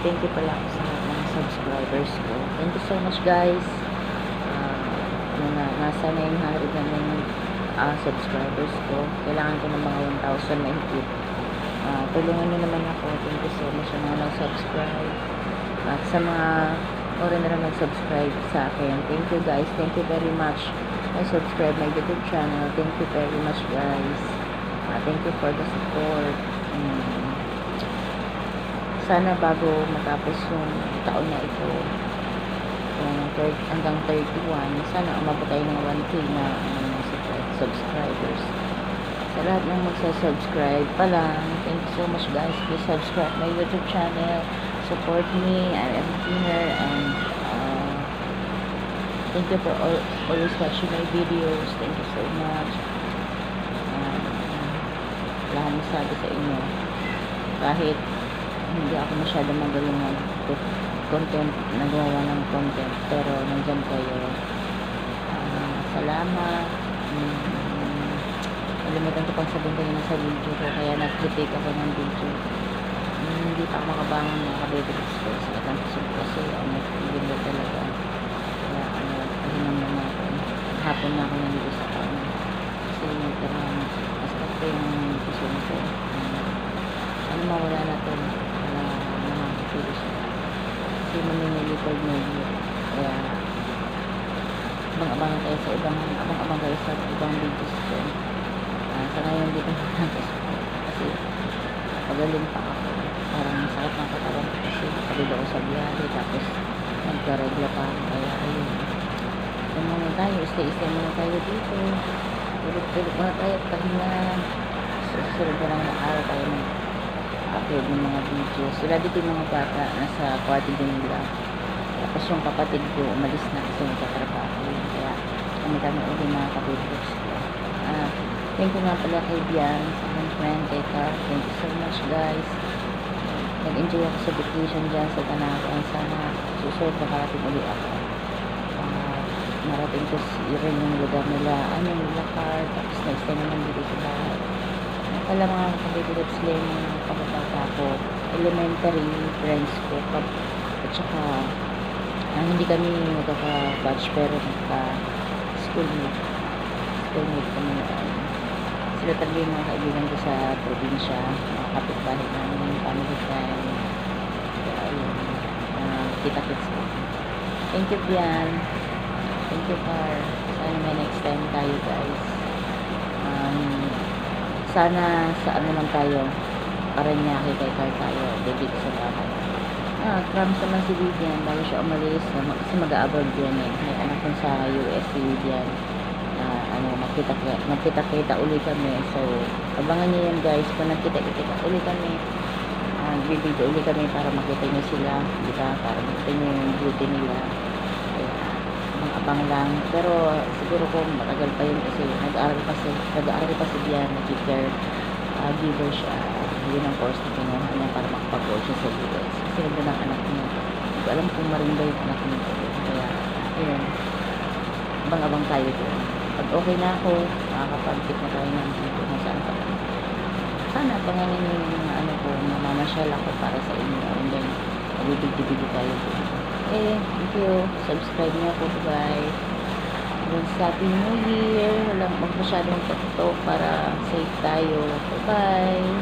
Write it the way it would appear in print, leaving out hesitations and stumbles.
thank you pala ako sa lahat ng subscribers ko. Thank you so much guys. Nasa 900 na yung subscribers ko. Kailangan ko ng mga 1,000 na higit. Tulungan nyo naman ako. Thank you so much sa mga nag-subscribe. At sa mga oras na nag-subscribe sa akin. Thank you guys. Thank you very much. I subscribe my YouTube channel. Thank you very much guys. Thank you for the support. Sana bago matapos yung taon na ito, hanggang 31, sana umabot tayo ng 1K na subscribers. Sa lahat ng magsa-subscribe pa lang, thank you so much guys. Please subscribe my YouTube channel. Support me. I am here and thank you for always watching my videos. Thank you so much. Wala akong masabi sa inyo. Kahit hindi ako masyadong magaling content, nagawa ng content, pero nandyan kayo. Salamat. Nalimutan ko pang sabihin kanina sa video ko, kaya nag-click ako ng video. Hindi pa ako makabangon ng kabibig ko sa katang kusog kasi nag-video talaga. Kaya pahinang naman ako. Hapon na ako nandito sa kaon. Kasi nagkaraan, mas kasi yung kusog ko. Ano mawala na ito? Nakakapili siya. Kasi maninilipod na yun. Kaya abang-abang kayo sa ibang videos ko. Sa ngayon dito kasi pagaling pa ako. Parang sakit ng katawan ko kasi pagod ako sa biyahe tapos nagkaregla pa. Kaya ayun. Yung muna tayo, stay muna tayo dito. Tulog muna tayo at pahinga. Susunod na lang na araw tayo upload ng mga video. Sila dito yung mga bata nasa kwarto din nila. Tapos yung kapatid ko umalis na kasi nagtatrabaho. Kaya kami ulit mga kapatid ko. Thank you nga pala kay Bian, sa aking friend, kay Carl. Thank you so much guys. Nag-enjoy ako sa vacation dyan sa Tanawan. Sana susunod makarating ulit ako. Marating ko rin yung lugar nila. Nila Carl. Tapos na-stay naman dito sa bahay. Pala mga kapatid sila yung pagkakata ko. Elementary friends ko. At saka hindi kami magkaka-batch pero magka-schoolmate. Schoolmate kami noon. Sila talaga yung mga kaibigan ko sa probinsya, mga kapitbahay namin, family time. Kaya ayun, kita-kits ko. Thank you, Bian. Thank you, Car. Sana may next time tayo, guys. Sana sa ano lang tayo, Paranaque kay Car tayo, dito sa bahay. Crumbs naman si Vivian, bago siya umalis, kasi mag-a-abroad yan eh. May anak ko sa US si Vivian. Magkita-kita uli kami. So, abangan niyo yan guys. Kung nagkita-kita uli kami, bibigyo uli kami para makita niyo sila. Diba? Para makita niyo yung beauty nila. Kaya, abang lang. Pero, siguro kung matagal pa yun kasi nag-aaral pa si Dian. Nag-care giver siya. Yun ang course na kinuha niya para makapag-go siya sa US. Kasi nandun ang anak niya. Hindi ko alam kung marimba yung anak niya. Kaya, yun. Abang-abang tayo doon. Pag okay na ako, makakapag-tip na tayo ng dito kung saan pa lang. Sana panganin nyo yung mga ano ko, mamamasyal ako para sa inyo. And then, magbibig-big tayo doon. Thank you. Subscribe nyo ako, guys. Happy New Year. Walang magmasyadong pagto para safe tayo. Bye-bye.